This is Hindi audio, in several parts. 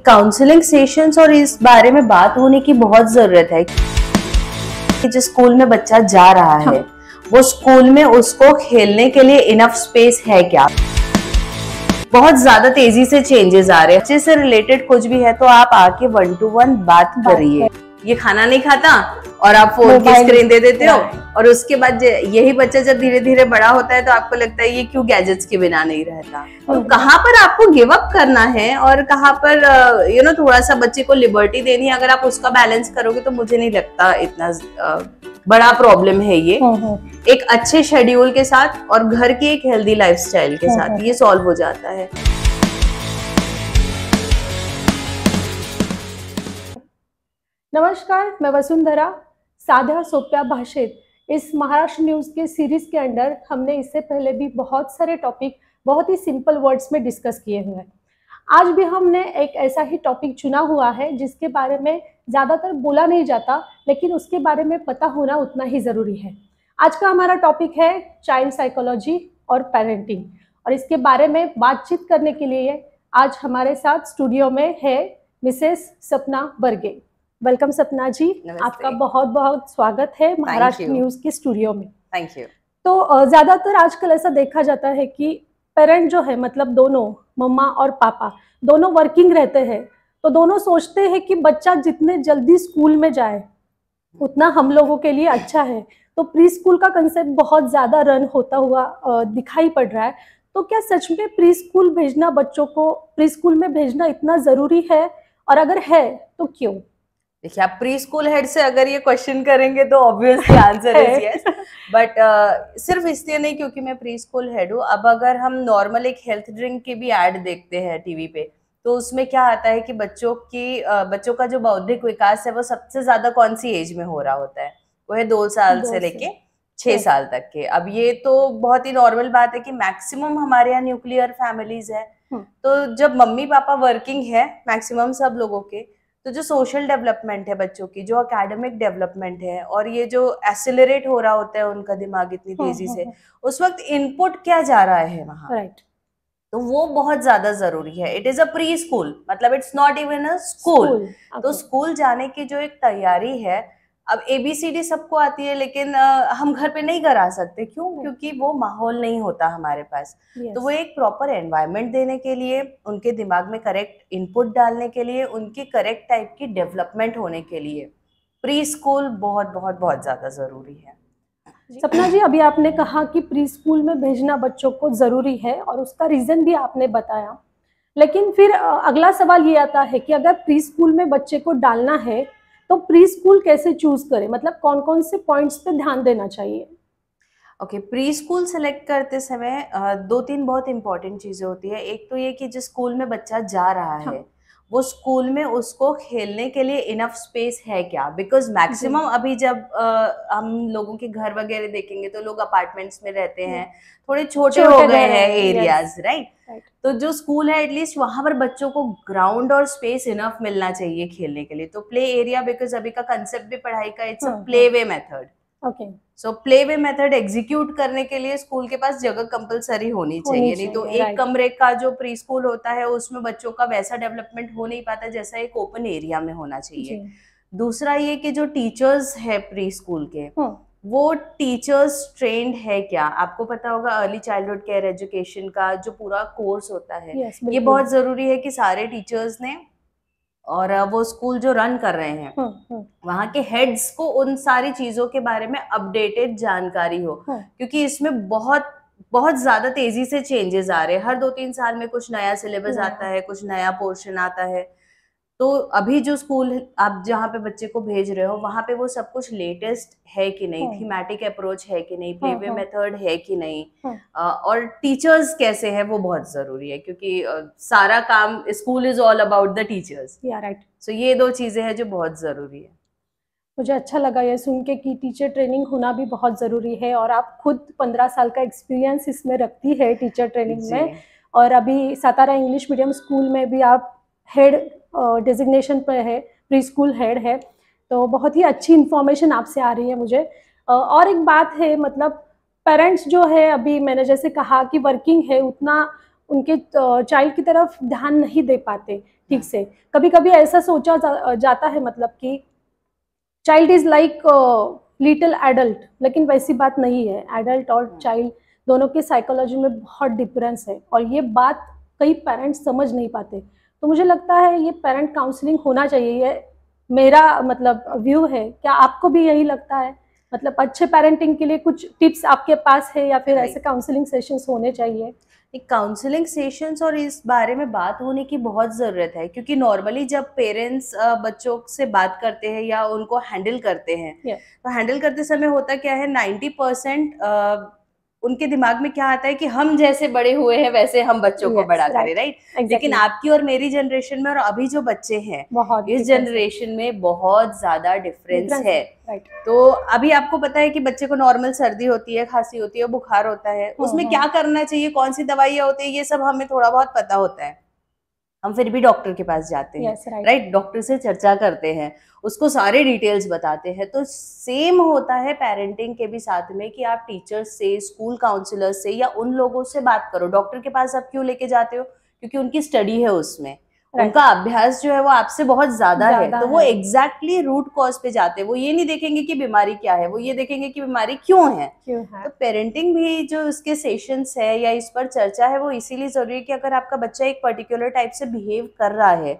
काउंसलिंग सेशंस और इस बारे में बात होने की बहुत जरूरत है कि जिस स्कूल में बच्चा जा रहा है वो स्कूल में उसको खेलने के लिए इनफ स्पेस है क्या। बहुत ज्यादा तेजी से चेंजेस आ रहे हैं, बच्चे से रिलेटेड कुछ भी है तो आप आके 1 to 1 बात करिए। ये खाना नहीं खाता और आप फोन की स्क्रीन दे देते हो, और उसके बाद यही बच्चा जब धीरे धीरे बड़ा होता है तो आपको लगता है ये क्यों गैजेट्स के बिना नहीं रहता। तो कहाँ पर आपको गिव अप करना है और कहाँ पर थोड़ा सा बच्चे को लिबर्टी देनी है, अगर आप उसका बैलेंस करोगे तो मुझे नहीं लगता इतना बड़ा प्रॉब्लम है ये। एक अच्छे शेड्यूल के साथ और घर की एक हेल्दी लाइफस्टाइल के साथ ये सॉल्व हो जाता है। नमस्कार, मैं वसुंधरा। साध्या सोप्या भाषेत इस महाराष्ट्र न्यूज़ के सीरीज के अंडर हमने इससे पहले भी बहुत सारे टॉपिक बहुत ही सिंपल वर्ड्स में डिस्कस किए हुए हैं। आज भी हमने एक ऐसा ही टॉपिक चुना हुआ है जिसके बारे में ज़्यादातर बोला नहीं जाता, लेकिन उसके बारे में पता होना उतना ही ज़रूरी है। आज का हमारा टॉपिक है चाइल्ड साइकोलॉजी और पेरेंटिंग, और इसके बारे में बातचीत करने के लिए आज हमारे साथ स्टूडियो में है मिसेस सपना बर्गे। वेलकम सपना जी, आपका बहुत बहुत स्वागत है महाराष्ट्र न्यूज़ के स्टूडियो में। Thank you. तो ज़्यादातर आजकल ऐसा देखा जाता है कि पेरेंट जो है, मतलब दोनों मम्मा और पापा दोनों वर्किंग रहते हैं, तो दोनों सोचते हैं कि बच्चा जितने जल्दी स्कूल में जाए उतना हम लोगों के लिए अच्छा है। तो प्री स्कूल का कंसेप्ट बहुत ज़्यादा रन होता हुआ दिखाई पड़ रहा है। तो क्या सच में प्री स्कूल भेजना, बच्चों को प्री स्कूल में भेजना इतना ज़रूरी है, और अगर है तो क्यों? देखिए, आप प्री स्कूल हेड से अगर ये क्वेश्चन करेंगे तो obviously answer is yes, but सिर्फ इसलिए नहीं क्योंकि मैं प्री स्कूल हेड हूँ। अब अगर हम नॉर्मल एक हेल्थ ड्रिंक की भी ऐड देखते हैं टीवी पे, तो उसमें क्या आता है कि बच्चों का जो बौद्धिक विकास है वो सबसे ज्यादा कौन सी एज में हो रहा होता है, वो है 2 साल से लेके 6 साल तक के। अब ये तो बहुत ही नॉर्मल बात है कि मैक्सिमम हमारे यहाँ न्यूक्लियर फैमिलीज है, तो जब मम्मी पापा वर्किंग है मैक्सिमम सब लोगों के, तो जो सोशल डेवलपमेंट है बच्चों की, जो एकेडमिक डेवलपमेंट है, और ये जो एक्सेलरेट हो रहा होता है उनका दिमाग इतनी तेजी से, उस वक्त इनपुट क्या जा रहा है वहां, तो वो बहुत ज्यादा जरूरी है। It is a preschool, मतलब it's not even a school. तो स्कूल जाने की जो एक तैयारी है, अब ABCD सबको आती है, लेकिन हम घर पे नहीं करा सकते। क्यों? क्योंकि वो माहौल नहीं होता हमारे पास। तो वो एक प्रॉपर एनवायरनमेंट देने के लिए, उनके दिमाग में करेक्ट इनपुट डालने के लिए, उनकी करेक्ट टाइप की डेवलपमेंट होने के लिए प्री स्कूल बहुत बहुत बहुत ज्यादा जरूरी है। सपना जी, अभी आपने कहा कि प्री स्कूल में भेजना बच्चों को जरूरी है, और उसका रीजन भी आपने बताया, लेकिन फिर अगला सवाल ये आता है कि अगर प्री स्कूल में बच्चे को डालना है तो प्री स्कूल कैसे चूज करें, मतलब कौन कौन से पॉइंट्स पे ध्यान देना चाहिए? ओके, प्री स्कूल सेलेक्ट करते समय 2-3 बहुत इंपॉर्टेंट चीजें होती है। एक तो ये कि जिस स्कूल में बच्चा जा रहा है वो स्कूल में उसको खेलने के लिए इनफ स्पेस है क्या, बिकॉज मैक्सिमम अभी जब हम लोगों के घर वगैरह देखेंगे तो लोग अपार्टमेंट्स में रहते हैं, थोड़े छोटे हो गए हैं एरियाज, राइट। तो जो स्कूल है एटलीस्ट वहां पर बच्चों को ग्राउंड और स्पेस इनफ मिलना चाहिए खेलने के लिए। तो प्ले एरिया, बिकॉज अभी का कंसेप्ट भी पढ़ाई का it's a play way method. So play way method execute करने के लिए स्कूल के पास जगह कंपलसरी होनी चाहिए। नहीं तो एक कमरे का जो प्री स्कूल होता है उसमें बच्चों का वैसा डेवलपमेंट हो नहीं पाता जैसा एक ओपन एरिया में होना चाहिए। दूसरा ये कि जो टीचर्स है प्री स्कूल के, वो टीचर्स ट्रेंड है क्या। आपको पता होगा अर्ली चाइल्डहुड केयर एजुकेशन का जो पूरा कोर्स होता है, ये बहुत जरूरी है कि सारे टीचर्स ने, और वो स्कूल जो रन कर रहे हैं वहां के हेड्स को उन सारी चीजों के बारे में अपडेटेड जानकारी हो, क्योंकि इसमें बहुत बहुत ज्यादा तेजी से चेंजेस आ रहे हैं। हर 2-3 साल में कुछ नया सिलेबस आता है, कुछ नया पोर्शन आता है। तो अभी जो स्कूल आप जहाँ पे बच्चे को भेज रहे हो वहां पे वो सब कुछ लेटेस्ट है कि नहीं, थीमेटिक अप्रोच है कि नहीं, प्ले वे मेथड है कि नहीं, और टीचर्स कैसे हैं वो बहुत जरूरी है, क्योंकि सारा काम school is all about the teachers. So ये 2 चीजें हैं जो बहुत जरूरी है। मुझे अच्छा लगा ये सुन के कि टीचर ट्रेनिंग होना भी बहुत ज़रूरी है, और आप खुद 15 साल का एक्सपीरियंस इसमें रखती है टीचर ट्रेनिंग में, और अभी सातारा इंग्लिश मीडियम स्कूल में भी आप हेड डेजिग्नेशन पर है, प्री स्कूल हेड है। तो बहुत ही अच्छी इन्फॉर्मेशन आपसे आ रही है मुझे। और एक बात है, मतलब पेरेंट्स जो है, अभी मैंने जैसे कहा कि वर्किंग है, उतना उनके चाइल्ड की तरफ ध्यान नहीं दे पाते, ठीक से। कभी कभी ऐसा सोचा जाता है मतलब कि child is like little adult, लेकिन वैसी बात नहीं है। एडल्ट और चाइल्ड दोनों की साइकोलॉजी में बहुत डिफरेंस है, और ये बात कई पेरेंट्स समझ नहीं पाते। तो मुझे लगता है ये पेरेंट काउंसलिंग होना चाहिए, ये मेरा मतलब व्यू है। क्या आपको भी यही लगता है? मतलब अच्छे पेरेंटिंग के लिए कुछ टिप्स आपके पास है, या फिर ऐसे काउंसलिंग सेशंस होने चाहिए? एक काउंसलिंग सेशंस और इस बारे में बात होने की बहुत ज़रूरत है, क्योंकि नॉर्मली जब पेरेंट्स बच्चों से बात करते हैं या उनको हैंडल करते हैं, तो हैंडल करते समय होता क्या है, 90% उनके दिमाग में क्या आता है कि हम जैसे बड़े हुए हैं वैसे हम बच्चों को बड़ा करें, राइट? लेकिन आपकी और मेरी जनरेशन में और अभी जो बच्चे हैं, इस जनरेशन में बहुत ज्यादा डिफरेंस है। तो अभी आपको पता है कि बच्चे को नॉर्मल सर्दी होती है, खांसी होती है, बुखार होता है, उसमें क्या करना चाहिए, कौन सी दवाइयाँ होती है, ये सब हमें थोड़ा बहुत पता होता है। हम फिर भी डॉक्टर के पास जाते हैं, राइट? डॉक्टर से चर्चा करते हैं, उसको सारे डिटेल्स बताते हैं। तो सेम होता है पेरेंटिंग के भी साथ में, कि आप टीचर्स से, स्कूल काउंसलर से या उन लोगों से बात करो। डॉक्टर के पास आप क्यों लेके जाते हो? क्योंकि उनकी स्टडी है, उसमें उनका अभ्यास जो है वो आपसे बहुत ज्यादा है, तो वो एग्जैक्टली रूट कॉज पे जाते हैं। वो ये नहीं देखेंगे कि बीमारी क्या है, वो ये देखेंगे कि बीमारी क्यों है। तो पेरेंटिंग भी जो उसके सेशंस है या इस पर चर्चा है, वो इसीलिए जरूरी है कि अगर आपका बच्चा एक पर्टिकुलर टाइप से बिहेव कर रहा है,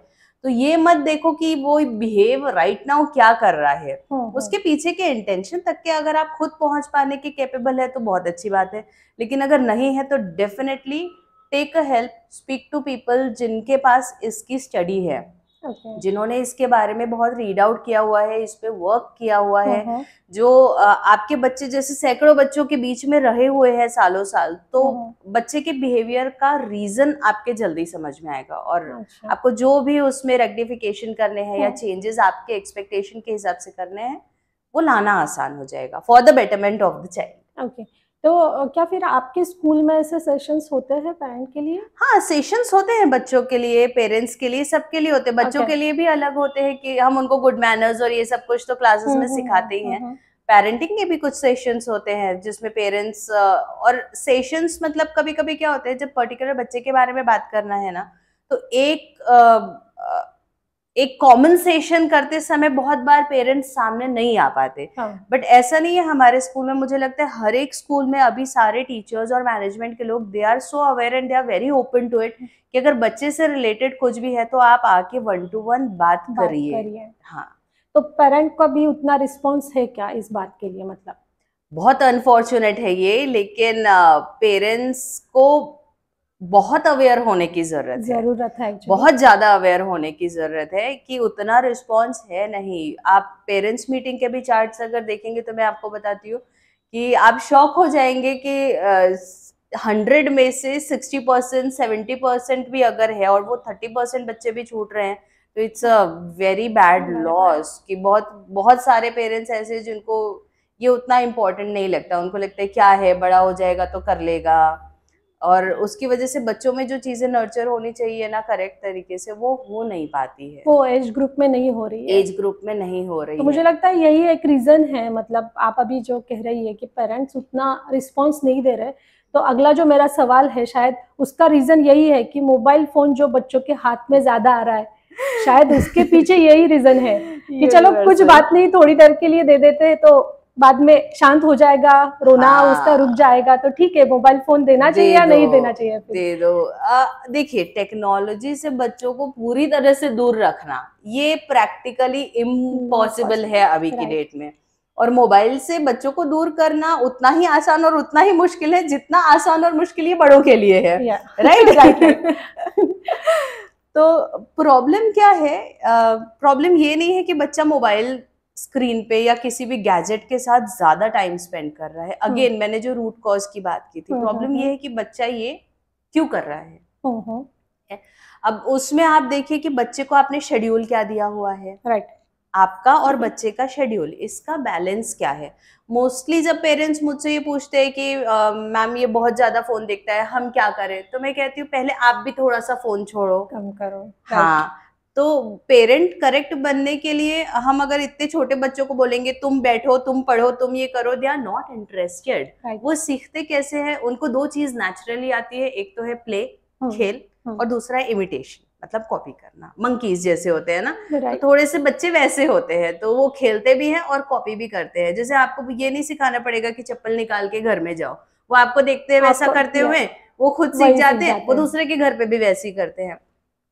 तो ये मत देखो कि वो बिहेव राइट नाउ क्या कर रहा है, उसके पीछे के इंटेंशन तक के अगर आप खुद पहुंच पाने के कैपेबल है तो बहुत अच्छी बात है। लेकिन अगर नहीं है तो definitely take a help, speak to people जिनके पास इसकी स्टडी है, जिन्होंने इसके बारे में बहुत रीड आउट किया हुआ है, इस पे वर्क किया हुआ है, जो आपके बच्चे जैसे सैकड़ों बच्चों के बीच में रहे हुए हैं सालों साल, तो बच्चे के बिहेवियर का रीजन आपके जल्दी समझ में आएगा, और आपको जो भी उसमें रेक्टिफिकेशन करने हैं या चेंजेस आपके एक्सपेक्टेशन के हिसाब से करने हैं, वो लाना आसान हो जाएगा for the betterment of the child. Okay, तो क्या फिर आपके स्कूल में ऐसे सेशंस होते हैं पेरेंट के लिए? हाँ, सेशंस होते हैं बच्चों के लिए, पेरेंट्स के लिए, सबके लिए होते हैं। बच्चों के लिए भी अलग होते हैं कि हम उनको गुड मैनर्स और ये सब कुछ तो क्लासेस में सिखाते ही हैं। पेरेंटिंग के भी कुछ सेशंस होते हैं जिसमें पेरेंट्स और सेशंस मतलब कभी कभी क्या होता है, जब पर्टिकुलर बच्चे के बारे में बात करना है ना, तो एक कॉमन सेशन करते समय बहुत बार पेरेंट्स सामने नहीं आ पाते। बट ऐसा नहीं है हमारे स्कूल में। मुझे लगता है हर एक स्कूल में अभी सारे टीचर्स और मैनेजमेंट के लोग, they are so aware and they are very open to it, कि अगर बच्चे से रिलेटेड कुछ भी है तो आप आके 1-to-1 बात करिए। हाँ, तो पेरेंट का भी उतना रिस्पॉन्स है क्या इस बात के लिए? मतलब बहुत अनफॉर्चुनेट है ये, लेकिन पेरेंट्स को बहुत अवेयर होने की जरूरत है, बहुत ज्यादा अवेयर होने की जरूरत है, कि उतना रिस्पॉन्स है नहीं। आप पेरेंट्स मीटिंग के भी चार्ट्स अगर देखेंगे तो मैं आपको बताती हूँ कि आप शॉक हो जाएंगे कि 100 में से 60%, 70% भी अगर है और वो 30% बच्चे भी छूट रहे हैं, तो it's a very bad loss. कि बहुत सारे पेरेंट्स ऐसे जिनको ये उतना इम्पोर्टेंट नहीं लगता, उनको लगता है क्या है, बड़ा हो जाएगा तो कर लेगा, और उसकी वजह से बच्चों में जो चीजें नर्चर होनी चाहिए ना करेक्ट तरीके से, वो हो नहीं पाती है, वो एज ग्रुप में नहीं हो रही है, एज ग्रुप में नहीं हो रही तो मुझे लगता है यही एक रीजन है। मतलब आप अभी जो कह रही है कि पेरेंट्स उतना रिस्पॉन्स नहीं दे रहे, तो अगला जो मेरा सवाल है शायद उसका रीजन यही है कि मोबाइल फोन जो बच्चों के हाथ में ज्यादा आ रहा है, शायद उसके पीछे यही रीजन है कि चलो कुछ बात नहीं, थोड़ी देर के लिए दे देते हैं तो बाद में शांत हो जाएगा, रोना उसका रुक जाएगा, तो ठीक है मोबाइल फोन देना चाहिए या नहीं देना चाहिए? दे दो। देखिए, टेक्नोलॉजी से बच्चों को पूरी तरह से दूर रखना ये प्रैक्टिकली इम्पॉसिबल है अभी की डेट में, और मोबाइल से बच्चों को दूर करना उतना ही आसान और उतना ही मुश्किल है जितना आसान और मुश्किल ये बड़ों के लिए है, राइट? तो प्रॉब्लम क्या है? प्रॉब्लम ये नहीं है कि बच्चा मोबाइल स्क्रीन पे या किसी भी गैजेट के साथ ज्यादा टाइम स्पेंड कर रहा है। अगेन मैंने जो रूट कॉज की बात की थी, प्रॉब्लम ये है कि बच्चा ये क्यों कर रहा है। अब उसमें आप देखिए कि बच्चे को आपने शेड्यूल क्या दिया हुआ है, राइट? आपका और बच्चे का शेड्यूल, इसका बैलेंस क्या है? मोस्टली जब पेरेंट्स मुझसे ये पूछते हैं कि मैम ये बहुत ज्यादा फोन देखता है, हम क्या करें, तो मैं कहती हूँ पहले आप भी थोड़ा सा फोन छोड़ो, कम करो। हाँ, तो पेरेंट करेक्ट बनने के लिए हम अगर इतने छोटे बच्चों को बोलेंगे तुम बैठो, तुम पढ़ो, तुम ये करो, दे आर नॉट इंटरेस्टेड। वो सीखते कैसे हैं? उनको दो चीज नेचुरली आती है, एक तो है प्ले, खेल, और दूसरा है इमिटेशन। मतलब कॉपी करना, मंकीज जैसे होते हैं ना, तो राइट। थोड़े से बच्चे वैसे होते हैं, तो वो खेलते भी हैं और कॉपी भी करते हैं। जैसे आपको ये नहीं सिखाना पड़ेगा कि चप्पल निकाल के घर में जाओ, वो आपको देखते हैं वैसा आपको करते या हुए, वो खुद सीख वही सीख जाते हैं, जाते वो हैं। दूसरे के घर पे भी वैसे ही करते हैं।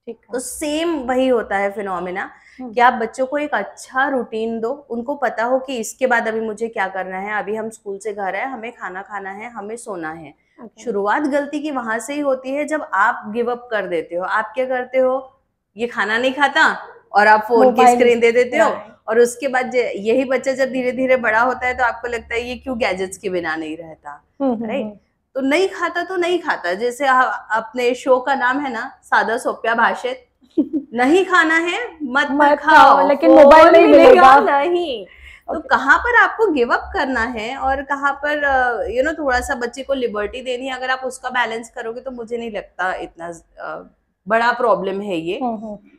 ठीक तो है। सेम वही होता है फिनोमिना कि आप बच्चों को एक अच्छा रूटीन दो, उनको पता हो कि इसके बाद अभी मुझे क्या करना है, अभी हम स्कूल से घर आए, हमें खाना खाना है, हमें सोना है। ओके। शुरुआत गलती की वहां से ही होती है जब आप गिव अप कर देते हो। आप क्या करते हो, ये खाना नहीं खाता और आप फोन की मोबाइल। स्क्रीन दे देते हो, राइट। और उसके बाद यही बच्चा जब धीरे धीरे बड़ा होता है तो आपको लगता है ये क्यों गैजेट्स के बिना नहीं रहता, राइट। तो नहीं खाता तो नहीं खाता, जैसे अपने शो का नाम है ना, सादा सोप्या भाषित, नहीं खाना है मत मत खाओ, खाओ, लेकिन मोबाइल फोन नहीं मिलेगा मिलेगा। नहीं। तो ओके। कहाँ पर आपको गिव अप करना है और कहाँ पर थोड़ा सा बच्चे को लिबर्टी देनी है, अगर आप उसका बैलेंस करोगे तो मुझे नहीं लगता इतना बड़ा प्रॉब्लम है ये।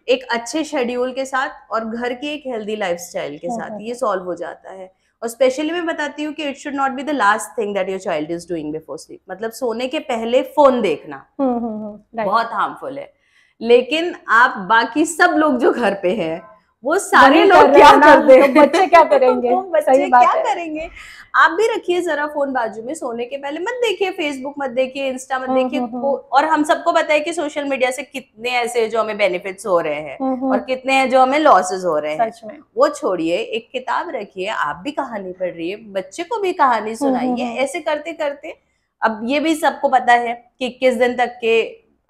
एक अच्छे शेड्यूल के साथ और घर की एक हेल्दी लाइफस्टाइल के साथ ये सॉल्व हो जाता है। और स्पेशली मैं बताती हूँ कि it should not be the last thing that your child is doing before sleep. मतलब सोने के पहले फोन देखना बहुत हार्मफुल है, लेकिन आप बाकी सब लोग जो घर पे हैं वो सारे लोग क्या करते हैं, तो बच्चे क्या करेंगे? तो बच्चे सही बात क्या है। करेंगे। आप भी रखिए जरा फोन बाजू में, सोने के पहले मत देखिए, फेसबुक मत देखिए, इंस्टा मत देखिए। और हम सबको पता है कि सोशल मीडिया से कितने ऐसे जो हमें बेनिफिट्स हो रहे हैं और कितने हैं जो हमें लॉसेस हो रहे हैं। सच में। वो छोड़िए, एक किताब रखिए, आप भी कहानी पढ़ रही है, बच्चे को भी कहानी सुनाइए। ऐसे करते करते अब ये भी सबको पता है कि 21 दिन तक के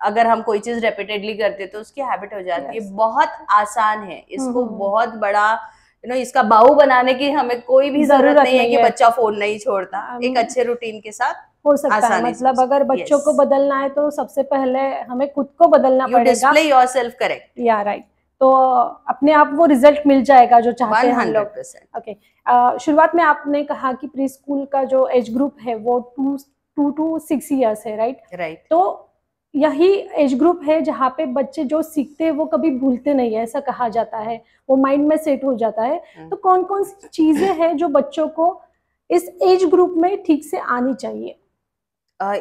अगर हम कोई चीज रेपिटेडली करते तो उसकी हैबिट हो जाती है। बहुत आसान है, इसको बहुत बड़ा इसका बाऊ बनाने की हमें कोई भी जरूरत नहीं है कि बच्चा फोन नहीं छोड़ता। एक अच्छे रूटीन के साथ हो सकता है। मतलब अगर बच्चों को बदलना है तो सबसे पहले हमें खुद को बदलना पड़ेगा। Display yourself correct. या राइट। तो अपने आप वो रिजल्ट मिल जाएगा जो चाहते हैं हम लोग। 100%। ओके। शुरुआत में आपने कहा कि प्री स्कूल का जो एज ग्रुप है वो 2 to 6 ईयर्स है, राइट? राइट। तो यही एज ग्रुप है जहाँ पे बच्चे जो सीखते हैं वो कभी भूलते नहीं है, ऐसा कहा जाता है, वो माइंड में सेट हो जाता है। तो कौन कौन सी चीजें हैं जो बच्चों को इस एज ग्रुप में ठीक से आनी चाहिए?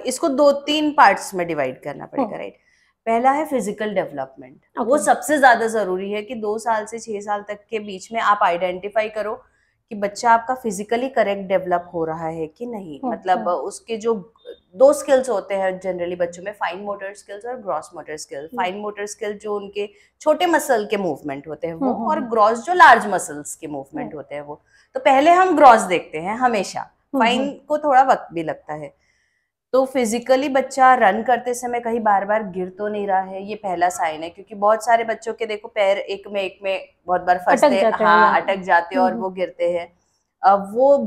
इसको 2-3 पार्ट्स में डिवाइड करना पड़ेगा, राइट। पहला है फिजिकल डेवलपमेंट। वो सबसे ज्यादा जरूरी है कि 2 साल से 6 साल तक के बीच में आप आइडेंटिफाई करो कि बच्चा आपका फिजिकली करेक्ट डेवलप हो रहा है कि नहीं। मतलब उसके जो 2 स्किल्स होते हैं जनरली बच्चों में, फाइन मोटर स्किल्स और gross motor skill. Fine motor skill जो उनके छोटे मसल के मूवमेंट होते हैं वो, और ग्रॉस जो लार्ज मसल्स के मूवमेंट होते हैं वो। तो पहले हम ग्रॉस देखते हैं हमेशा, फाइन को थोड़ा वक्त भी लगता है। तो फिजिकली बच्चा रन करते समय कहीं बार बार गिर तो नहीं रहा है, ये पहला साइन है। क्योंकि बहुत सारे बच्चों के देखो पैर एक में बहुत बार फंसते, हाँ अटक जाते हैं और वो गिरते हैं। अब वो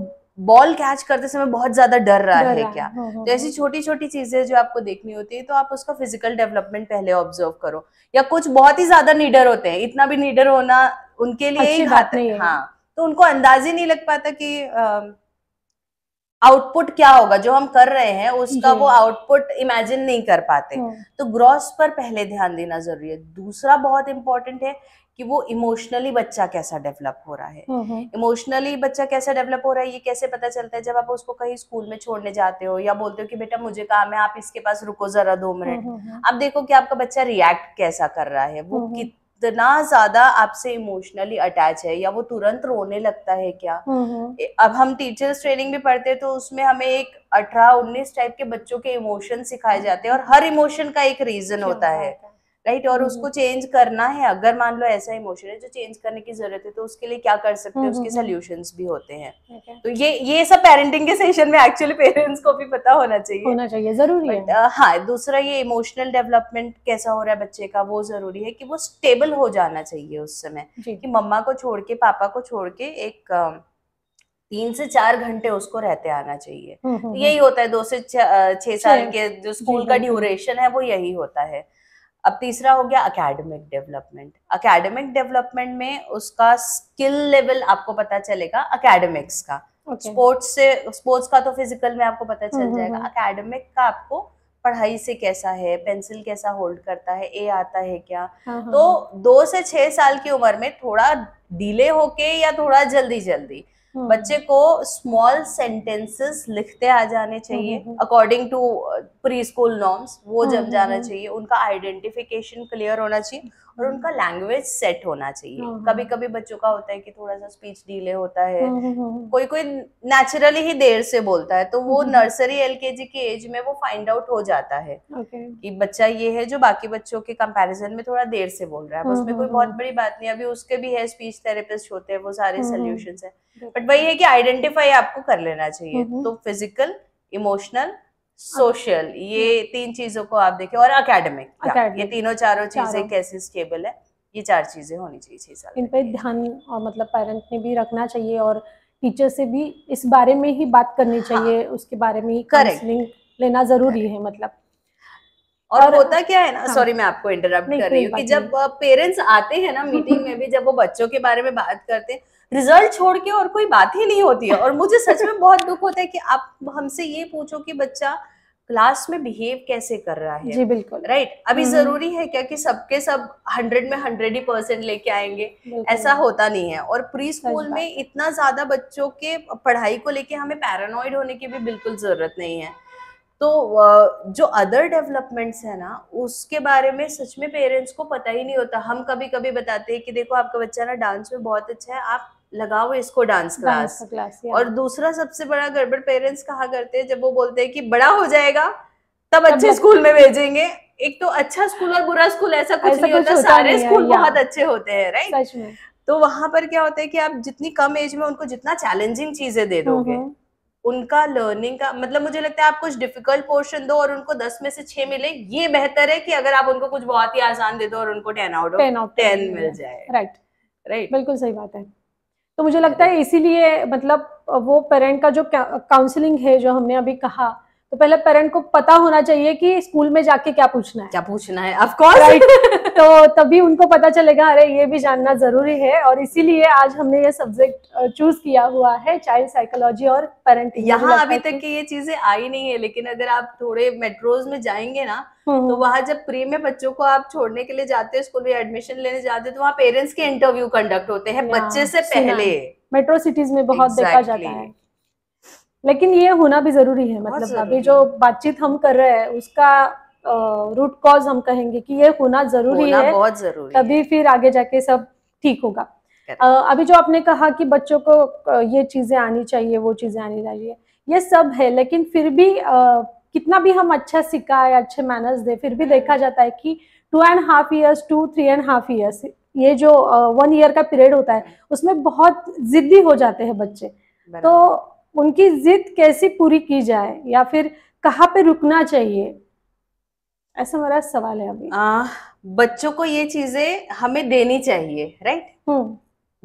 बॉल कैच करते समय बहुत ज्यादा डर रहा है क्या। तो ऐसी छोटी छोटी चीजें जो आपको देखनी होती है, तो आप उसका फिजिकल डेवलपमेंट पहले ऑब्जर्व करो। या कुछ बहुत ही ज्यादा नीडर होते हैं, इतना भी नीडर होना उनके लिए ही घातक है, हाँ। तो उनको अंदाज ही नहीं लग पाता कि आउटपुट क्या होगा, जो हम कर रहे हैं उसका वो आउटपुट इमेजिन नहीं कर पाते। तो ग्रॉस पर पहले ध्यान देना जरूरी है। दूसरा बहुत इंपॉर्टेंट है कि वो इमोशनली बच्चा कैसा डेवलप हो रहा है। इमोशनली बच्चा कैसा डेवलप हो रहा है ये कैसे पता चलता है, जब आप उसको कहीं स्कूल में छोड़ने जाते हो या बोलते हो कि बेटा मुझे काम है, आप इसके पास रुको जरा 2 मिनट। आप देखो कि आपका बच्चा रिएक्ट कैसा कर रहा है, वो कितना ज्यादा आपसे इमोशनली अटैच है, या वो तुरंत रोने लगता है क्या। अब हम टीचर्स ट्रेनिंग में पढ़ते हैं तो उसमें हमें एक 18-19 टाइप के बच्चों के इमोशन सिखाए जाते हैं, और हर इमोशन का एक रीजन होता है, राइट। और उसको चेंज करना है, अगर मान लो ऐसा इमोशन है जो चेंज करने की जरूरत है, तो उसके लिए क्या कर सकते हैं, उसके सोल्यूशंस भी होते हैं। तो ये सब पेरेंटिंग के सेशन में एक्चुअली पेरेंट्स को भी पता होना चाहिए, जरूरी है। हाँ, दूसरा ये इमोशनल डेवलपमेंट कैसा हो रहा है बच्चे का, वो जरूरी है कि वो स्टेबल हो जाना चाहिए उस समय, कि मम्मा को छोड़ के पापा को छोड़ के एक 3 से 4 घंटे उसको रहते आना चाहिए। तो यही होता है 2 से 6 साल के जो स्कूल का ड्यूरेशन है वो यही होता है। अब तीसरा हो गया एकेडमिक डेवलपमेंट। एकेडमिक डेवलपमेंट में उसका स्किल लेवल आपको पता चलेगा एकेडमिक्स का। स्पोर्ट्स का तो फिजिकल में आपको पता चल जाएगा। एकेडमिक का आपको पढ़ाई से कैसा है, पेंसिल कैसा होल्ड करता है, ए आता है क्या। तो 2 से 6 साल की उम्र में थोड़ा डिले होके या थोड़ा जल्दी बच्चे को स्मॉल सेंटेंसेस लिखते आ जाने चाहिए according to preschool norms, वो जम जाना चाहिए, उनका आइडेंटिफिकेशन क्लियर होना चाहिए और उनका लैंग्वेज सेट होना चाहिए। कभी कभी बच्चों का होता है कि थोड़ा सा स्पीच डिले होता है, कोई कोई नेचुरली ही देर से बोलता है, तो वो नर्सरी एलकेजी की एज में वो फाइंड आउट हो जाता है कि बच्चा ये है जो बाकी बच्चों के कंपैरिजन में थोड़ा देर से बोल रहा है। उसमें कोई बहुत बड़ी बात नहीं, अभी उसके भी है, स्पीच थेरेपिस्ट होते हैं, वो सारे सोल्यूशंस है, बट वही है कि आइडेंटिफाई आपको कर लेना चाहिए। तो फिजिकल, इमोशनल, सोशल, ये 3 चीजों को आप देखिए, और एकेडमिक, ये तीनों चारों चीजें कैसे स्टेबल है, ये 4 चीजें होनी चाहिए 6 साल। इन पे ध्यान मतलब पेरेंट ने भी रखना चाहिए और टीचर से भी इस बारे में ही बात करनी चाहिए, उसके बारे में ही काउंसलिंग लेना जरूरी है मतलब। और होता क्या है ना, सॉरी मैं आपको इंटरप्ट कर रही हूँ, कि जब पेरेंट्स आते हैं ना मीटिंग में भी, जब वो बच्चों के बारे में बात करते हैं, रिजल्ट छोड़ के और कोई बात ही नहीं होती है। और मुझे सच में बहुत दुख होता है कि आप हमसे ये पूछो कि बच्चा क्लास में बिहेव कैसे कर रहा है। जी बिल्कुल, राइट। अभी जरूरी है क्या कि सबके सब 100 में 100% लेके आएंगे, ऐसा होता नहीं है। और प्री स्कूल में इतना ज्यादा बच्चों के पढ़ाई को लेके हमें पैरानॉइड होने की भी बिल्कुल जरूरत नहीं है। तो जो अदर डेवलपमेंट्स है ना, उसके बारे में सच में पेरेंट्स को पता ही नहीं होता। हम कभी कभी बताते हैं कि देखो आपका बच्चा ना डांस में बहुत अच्छा है, आप लगाओ इसको डांस क्लास। और दूसरा सबसे बड़ा गड़बड़ पेरेंट्स कहा करते हैं जब वो बोलते हैं कि बड़ा हो जाएगा तब अच्छे स्कूल में भेजेंगे। एक तो अच्छा स्कूल और बुरा स्कूल ऐसा कुछ नहीं होता, सारे स्कूल बहुत अच्छे होते हैं, राइट। तो वहां पर क्या होता है कि आप जितनी कम एज में उनको जितना चैलेंजिंग चीजें दे दोगे, उनका लर्निंग का मतलब, मुझे लगता है आप कुछ डिफिकल्ट पोर्शन दो और उनको 10 में से 6 मिले, ये बेहतर है कि अगर आप उनको कुछ बहुत ही आसान दे दो और उनको 10 आउट ऑफ 10 मिल जाए। राइट, बिल्कुल सही बात है। तो मुझे लगता है इसीलिए मतलब वो पेरेंट का जो काउंसलिंग है जो हमने अभी कहा, तो पहले पेरेंट को पता होना चाहिए कि स्कूल में जाके क्या पूछना है, ऑफ कोर्स, राइट। तो तभी उनको पता चलेगा, अरे ये भी जानना जरूरी है। और इसीलिए आज हमने ये सब्जेक्ट चूज किया हुआ है, चाइल्ड साइकोलॉजी और पेरेंटिंग। यहाँ अभी तक की ये चीजें आई नहीं है, लेकिन अगर आप थोड़े मेट्रोज में जाएंगे ना, तो वहां जब प्री में बच्चों को आप छोड़ने के लिए जाते हैं, स्कूल में एडमिशन लेने जाते हैं, तो वहाँ पेरेंट्स के इंटरव्यू कंडक्ट होते हैं बच्चे से पहले। मेट्रो सिटीज में बहुत देखा जाता है, लेकिन ये होना भी जरूरी है। मतलब अभी जो बातचीत हम कर रहे हैं उसका रूट कॉज हम कहेंगे कि ये होना जरूरी है, बहुत जरूरी तभी है। फिर आगे जाके सब ठीक होगा। अभी जो आपने कहा कि बच्चों को ये चीजें आनी चाहिए, वो चीजें आनी चाहिए, ये सब है, लेकिन फिर भी कितना भी हम अच्छा सिखाए, अच्छे मैनर्स दे, फिर भी देखा जाता है कि 2.5 years to 3.5 years, ये जो 1 year का पीरियड होता है, उसमें बहुत जिद्दी हो जाते हैं बच्चे। तो उनकी जिद कैसे पूरी की जाए, या फिर कहाँ पे रुकना चाहिए, ऐसा मेरा सवाल है अभी। बच्चों को ये चीजें हमें देनी चाहिए, राइट,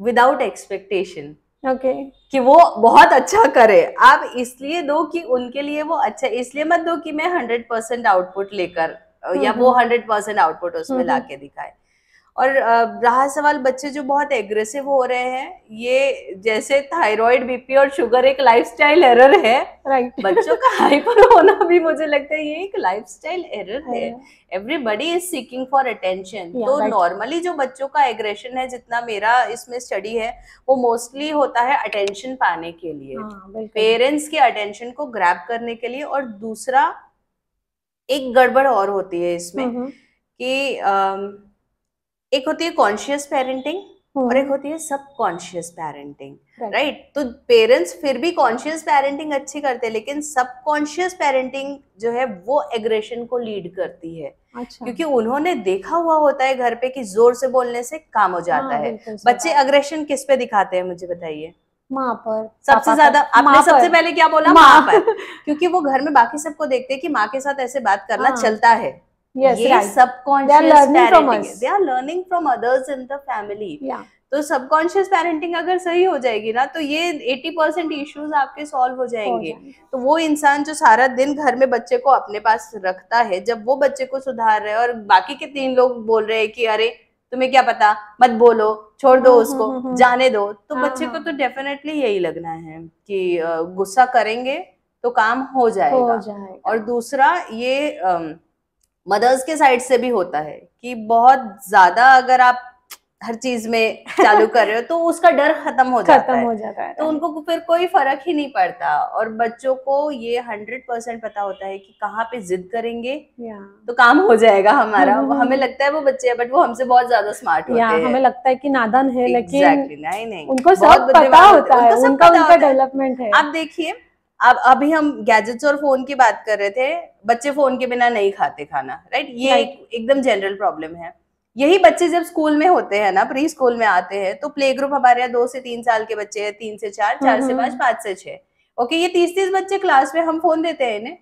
विदाउट एक्सपेक्टेशन, कि वो बहुत अच्छा करे। आप इसलिए दो कि उनके लिए वो अच्छा, इसलिए मत दो कि मैं 100% आउटपुट लेकर, या वो 100% आउटपुट उसमें लाके दिखाए। और रहा सवाल बच्चे जो बहुत एग्रेसिव हो रहे हैं, ये जैसे थायराइड, बीपी और शुगर एक लाइफस्टाइल एरर है, राइट। बच्चों का हाइपर होना भी मुझे लगता है ये एक लाइफस्टाइल एरर है। Everybody is seeking for attention. तो नॉर्मली जो बच्चों का एग्रेशन है, जितना मेरा इसमें स्टडी है, वो मोस्टली होता है अटेंशन पाने के लिए, पेरेंट्स के अटेंशन को ग्रैब करने के लिए। और दूसरा एक गड़बड़ और होती है इसमें कि एक होती है कॉन्शियस पेरेंटिंग और एक होती है सबकॉन्शियस पेरेंटिंग, राइट। तो पेरेंट्स फिर भी कॉन्शियस पेरेंटिंग अच्छी करते हैं, लेकिन सबकॉन्शियस पेरेंटिंग जो है वो एग्रेशन को लीड करती है। क्योंकि उन्होंने देखा हुआ होता है घर पे कि जोर से बोलने से काम हो जाता है। बच्चे अग्रेशन किस पे दिखाते हैं, मुझे बताइए? माँ पर सबसे ज्यादा। आपने सबसे पहले क्या बोला? माँ पर। क्योंकि वो घर में बाकी सबको देखते हैं कि माँ के साथ ऐसे बात करना चलता है। ये सबकॉन्शियस पेरेंटिंग है, they are learning from others in the family. तो सबकॉन्शियस पेरेंटिंग अगर सही हो जाएगी ना, तो ये 80% इश्यूज आपके सॉल्व हो जाएंगे। तो वो इंसान जो सारा दिन घर में बच्चे को अपने पास रखता है, जब वो बच्चे को सुधार रहे हैं और बाकी के 3 लोग बोल रहे हैं कि अरे तुम्हें क्या पता, मत बोलो, छोड़ दो उसको, जाने दो, तो बच्चे को तो डेफिनेटली यही लगना है कि गुस्सा करेंगे तो काम हो जाएगा। और दूसरा ये मदर्स के साइड से भी होता है कि बहुत ज्यादा अगर आप हर चीज में चालू कर रहे हो, तो उसका डर खत्म हो जाता है। तो उनको फिर कोई फर्क ही नहीं पड़ता। और बच्चों को ये 100% पता होता है कि कहाँ पे जिद करेंगे तो काम हो जाएगा हमारा। हमें लगता है वो बच्चे हैं, बट वो हमसे बहुत ज्यादा स्मार्ट होते हैं। हमें लगता है कि नादान है, लेकिन Exactly, नहीं उनको सब पता होता है, उनका डेवलपमेंट है। आप देखिए, अब अभी हम गैजेट्स और फोन की बात कर रहे थे, बच्चे फोन के बिना नहीं खाते खाना, राइट? ये एकदम जनरल प्रॉब्लम है। यही बच्चे जब स्कूल में होते हैं ना, प्री स्कूल में आते हैं, तो प्ले ग्रुप हमारे यहाँ 2 से 3 साल के बच्चे हैं, 3 से 4, 4 से 5, 5 से 6। ओके, ये 30-30 बच्चे क्लास में, हम फोन देते हैं इन्हें?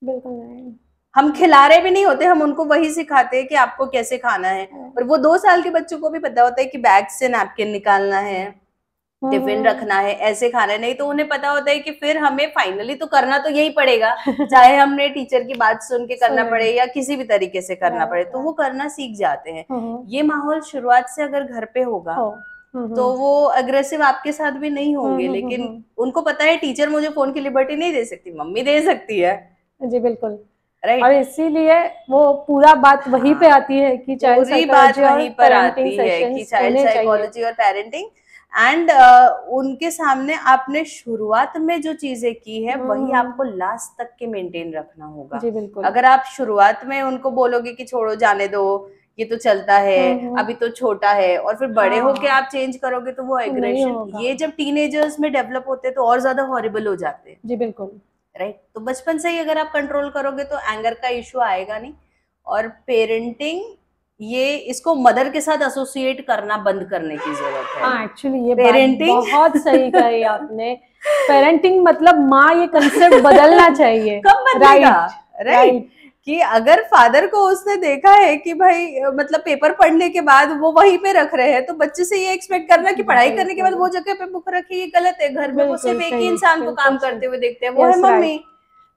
बिल्कुल नहीं। हम खिला रहे भी नहीं होते, हम उनको वही सिखाते हैं कि आपको कैसे खाना है। और वो 2 साल के बच्चों को भी पता होता है कि बैग से नैपकिन निकालना है, टिफिन रखना है, ऐसे खाना है। नहीं तो उन्हें पता होता है कि फिर हमें फाइनली तो करना तो यही पड़ेगा, चाहे हमने टीचर की बात सुन के करना पड़े या किसी भी तरीके से करना पड़े, तो वो करना सीख जाते हैं। ये माहौल शुरुआत से अगर घर पे होगा तो वो अग्रेसिव आपके साथ भी नहीं होंगे। लेकिन उनको पता है टीचर मुझे फोन की लिबर्टी नहीं दे सकती, मम्मी दे सकती है। जी बिल्कुल, राइट। और इसीलिए वो पूरा बात वहीं पे आती है कि चाइल्ड साइकोलॉजी वहीं पर आती है कि चाइल्ड साइकोलॉजी और पेरेंटिंग। एंड उनके सामने आपने शुरुआत में जो चीजें की है वही आपको लास्ट तक के मेंटेन रखना होगा। जी बिल्कुल। अगर आप शुरुआत में उनको बोलोगे कि छोड़ो जाने दो, ये तो चलता है, अभी तो छोटा है, और फिर बड़े होके आप चेंज करोगे तो वो एग्रेशन, ये जब टीनेजर्स में डेवलप होते हैं तो और ज्यादा हॉरिबल हो जाते हैं। जी बिल्कुल, राइट। तो बचपन से ही अगर आप कंट्रोल करोगे तो एंगर का इश्यू आएगा नहीं। और पेरेंटिंग, ये इसको मदर के साथ एसोसिएट करना बंद करने की जरूरत है। एक्चुअली ये पेरेंटिंग बहुत सही कही आपने। पेरेंटिंग मतलब माँ, ये कंसेप्ट बदलना चाहिए। कब बदलेगा? राइट। कि अगर फादर को उसने देखा है कि भाई मतलब पेपर पढ़ने के बाद वो वहीं पे रख रहे हैं, तो बच्चे से ये एक्सपेक्ट करना कि पढ़ाई करने के बाद वो जगह पे बुक रखे, ये गलत है। घर में वो सिर्फ एक ही इंसान को काम करते हुए देखते हैं, वो है मम्मी।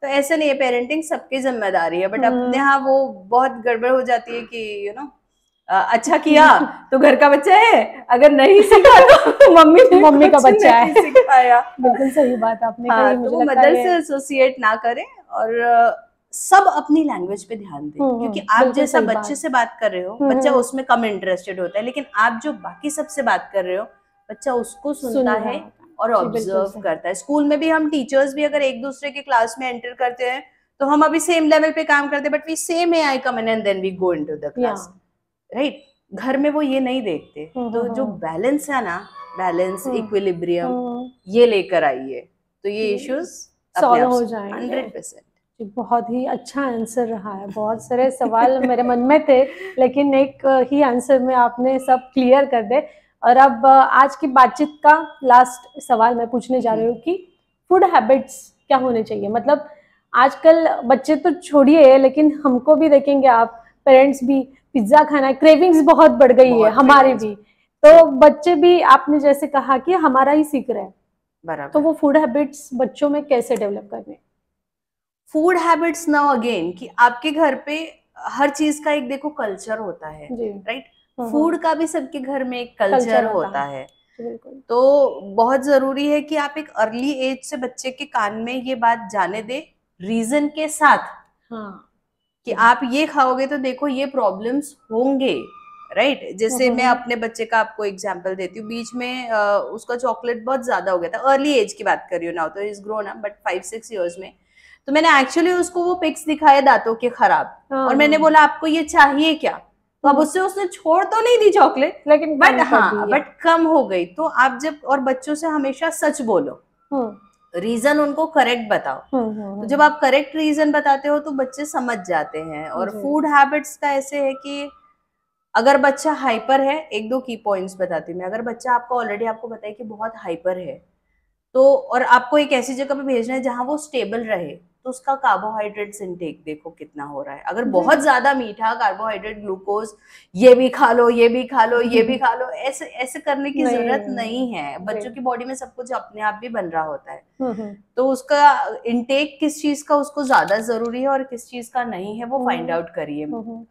तो ऐसे नहीं है, पेरेंटिंग सबकी जिम्मेदारी है। बट अपने यहाँ वो बहुत गड़बड़ हो जाती है कि यू नो अच्छा किया तो घर का बच्चा है, अगर नहीं सीखा तो मम्मी का बच्चा है, सिखाया। बिल्कुल सही बात आपने कही। तो वो मदर से एसोसिएट ना करें और सब अपनी लैंग्वेज पे ध्यान दें। क्योंकि आप जैसा बच्चे से बात कर रहे हो, बच्चा उसमें कम इंटरेस्टेड होता है, लेकिन आप जो बाकी सबसे बात कर रहे हो, बच्चा उसको सुनता है और ऑब्जर्व करता है। स्कूल में भी हम टीचर्स भी अगर एक दूसरे के क्लास में एंटर करते हैं तो हम अभी सेम लेवल पे काम करते हैं, but we say may I come in and then we go into the class, right? घर में वो ये नहीं देखते। तो जो बैलेंस है ना, बैलेंस, इक्विलिब्रियम, ये लेकर आइए तो ये इश्यूज सॉल्व हो जाएंगे 100%। बहुत ही अच्छा आंसर रहा है। बहुत सारे सवाल मेरे मन में थे, लेकिन एक ही आंसर में आपने सब क्लियर कर दे। और अब आज की बातचीत का लास्ट सवाल मैं पूछने जा रही हूँ कि फूड हैबिट्स क्या होने चाहिए। मतलब आजकल बच्चे तो छोड़िए, लेकिन हमको भी देखेंगे आप, पेरेंट्स भी पिज्जा खाना, क्रेविंग्स बहुत बढ़ गई है हमारी भी। तो बच्चे भी, आपने जैसे कहा कि हमारा ही सीख रहे हैं, तो वो फूड हैबिट्स बच्चों में कैसे डेवलप करने? फूड हैबिट्स नाउ अगेन कि आपके घर पे हर चीज का एक देखो कल्चर होता है, राइट? फूड का भी सबके घर में एक कल्चर होता है। तो बहुत जरूरी है कि आप एक अर्ली एज से बच्चे के कान में ये बात जाने दे, रीजन के साथ, कि आप ये खाओगे तो देखो ये प्रॉब्लम्स होंगे, राइट? जैसे मैं अपने बच्चे का आपको एग्जांपल देती हूँ। बीच में उसका चॉकलेट बहुत ज्यादा हो गया था, अर्ली एज की बात कर रही हूँ, नाउ तो is grown up, but 5-6 years में। तो मैंने एक्चुअली उसको वो पिक्स दिखाए दांतों के खराब, और मैंने बोला आपको ये चाहिए क्या? तो अब उसने छोड़ तो नहीं दी चॉकलेट, लेकिन बट कम हो गई। तो आप जब, और बच्चों से हमेशा सच बोलो, रीजन उनको करेक्ट बताओ। तो जब आप करेक्ट रीजन बताते हो तो बच्चे समझ जाते हैं। और फूड हैबिट्स का ऐसे है कि अगर बच्चा हाइपर है, 1-2 की पॉइंट्स बताती हूँ मैं। अगर बच्चा आपको ऑलरेडी आपको पता है कि बहुत हाइपर है, तो और आपको एक ऐसी जगह पे भेजना है जहां वो स्टेबल रहे, तो उसका कार्बोहाइड्रेट्स इनटेक देखो कितना हो रहा है। अगर बहुत ज्यादा मीठा, कार्बोहाइड्रेट, ग्लूकोज, ये भी खा लो, ये भी खा लो, ये भी खा लो, ऐसे ऐसे करने की जरूरत नहीं है। बच्चों की बॉडी में सब कुछ अपने आप भी बन रहा होता है। तो उसका इनटेक किस चीज का उसको ज्यादा जरूरी है और किस चीज का नहीं है, वो फाइंड आउट करिए।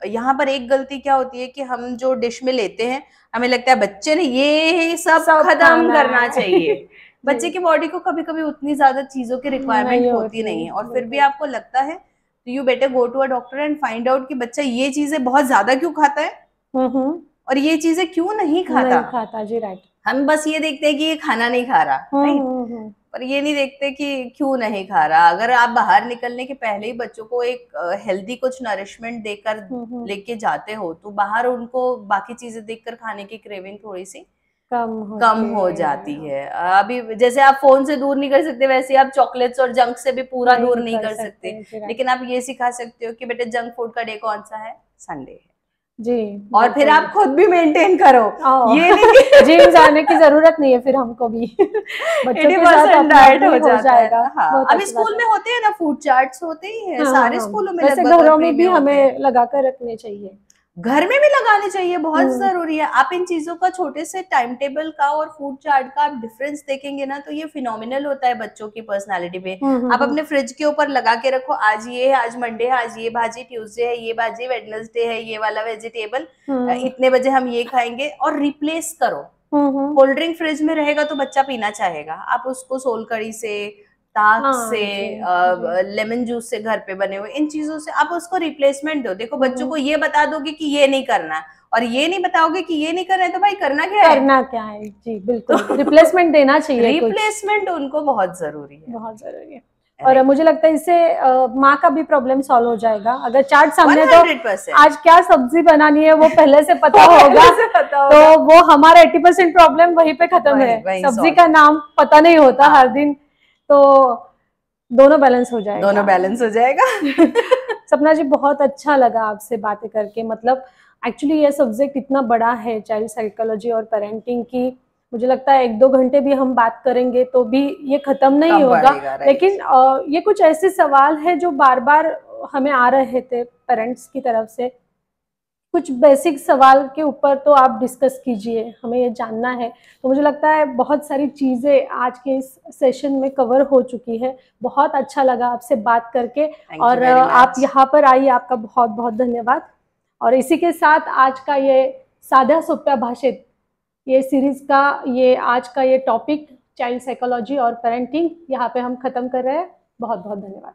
यहाँ पर एक गलती क्या होती है कि हम जो डिश में लेते हैं, हमें लगता है बच्चे ने ये सब खत्म करना चाहिए। बच्चे की बॉडी को कभी कभी उतनी ज्यादा चीजों की रिक्वायरमेंट होती नहीं है, और फिर भी आपको लगता है तो you better go to a doctor and find out कि बच्चा ये चीजें बहुत ज्यादा क्यों खाता है और ये चीजें क्यों नहीं खाता। नहीं खाता जी, राइट। हम बस ये देखते हैं कि ये खाना नहीं खा रहा, राइट, पर ये नहीं देखते कि क्यों नहीं खा रहा। अगर आप बाहर निकलने के पहले ही बच्चों को एक हेल्दी कुछ नरिशमेंट देकर लेके जाते हो, तो बाहर उनको बाकी चीजें देखकर खाने की क्रेविंग थोड़ी सी कम हो जाती है। अभी जैसे आप फोन से दूर नहीं कर सकते, वैसे आप चॉकलेट्स और जंक से भी पूरा दूर नहीं कर सकते, लेकिन आप ये सिखा सकते हो कि बेटे जंक फूड का डे कौन सा है, संडे है जी। और फिर आप खुद भी मेंटेन करो, ये नहीं जिम जाने की जरूरत नहीं है फिर हमको भी। बच्चों के साथ डाइट हो जाएगा। हाँ, अभी स्कूल में होते हैं ना, फूड चार्ट्स होते ही हैं सारे स्कूलों में, वैसे घरों में भी हमें लगा कर रखने चाहिए, घर में भी लगाने चाहिए, बहुत जरूरी है। आप इन चीजों का छोटे से टाइम टेबल का और फूड चार्ट का आप डिफरेंस देखेंगे ना, तो ये फिनोमिनल होता है बच्चों की पर्सनालिटी पे। आप अपने फ्रिज के ऊपर लगा के रखो, आज ये है, आज मंडे है, आज ये भाजी, ट्यूसडे है ये भाजी, वेडनेसडे है ये वाला वेजिटेबल, इतने बजे हम ये खाएंगे, और रिप्लेस करो। कोल्ड ड्रिंक फ्रिज में रहेगा तो बच्चा पीना चाहेगा, आप उसको सोल कड़ी से, ताक से, लेमन जूस से, घर पे बने हुए इन चीजों से आप उसको रिप्लेसमेंट दो। देखो बच्चों को ये बता दोगे कि ये नहीं करना, और ये नहीं बताओगे कि ये नहीं करना है, तो भाई करना क्या है, करना क्या है जी, बिल्कुल। रिप्लेसमेंट देना चाहिए, रिप्लेसमेंट उनको बहुत जरूरी है, बहुत जरूरी है। और मुझे लगता है इससे माँ का भी प्रॉब्लम सॉल्व हो जाएगा। अगर चाट सामने तो 100%। आज क्या सब्जी बनानी है वो पहले से पता होगा, तो वो हमारा 80% प्रॉब्लम वहीं पे खत्म है। सब्जी का नाम पता नहीं होता हर दिन, तो दोनों बैलेंस हो जाएगा, दोनों बैलेंस हो जाएगा। सपना जी, बहुत अच्छा लगा आपसे बातें करके। मतलब एक्चुअली ये सब्जेक्ट इतना बड़ा है, चाइल्ड साइकोलॉजी और पेरेंटिंग की, मुझे लगता है 1-2 घंटे भी हम बात करेंगे तो भी ये खत्म नहीं होगा। लेकिन ये कुछ ऐसे सवाल है जो बार बार हमें आ रहे थे पेरेंट्स की तरफ से। कुछ बेसिक सवाल के ऊपर तो आप डिस्कस कीजिए, हमें ये जानना है। तो मुझे लगता है बहुत सारी चीज़ें आज के इस सेशन में कवर हो चुकी है। बहुत अच्छा लगा आपसे बात करके, और आप यहाँ पर आई, आपका बहुत बहुत धन्यवाद। और इसी के साथ आज का ये साध्या सोप्या भाषेत ये सीरीज़ का आज का ये टॉपिक चाइल्ड साइकोलॉजी और पेरेंटिंग यहाँ पे हम ख़त्म कर रहे हैं। बहुत बहुत धन्यवाद।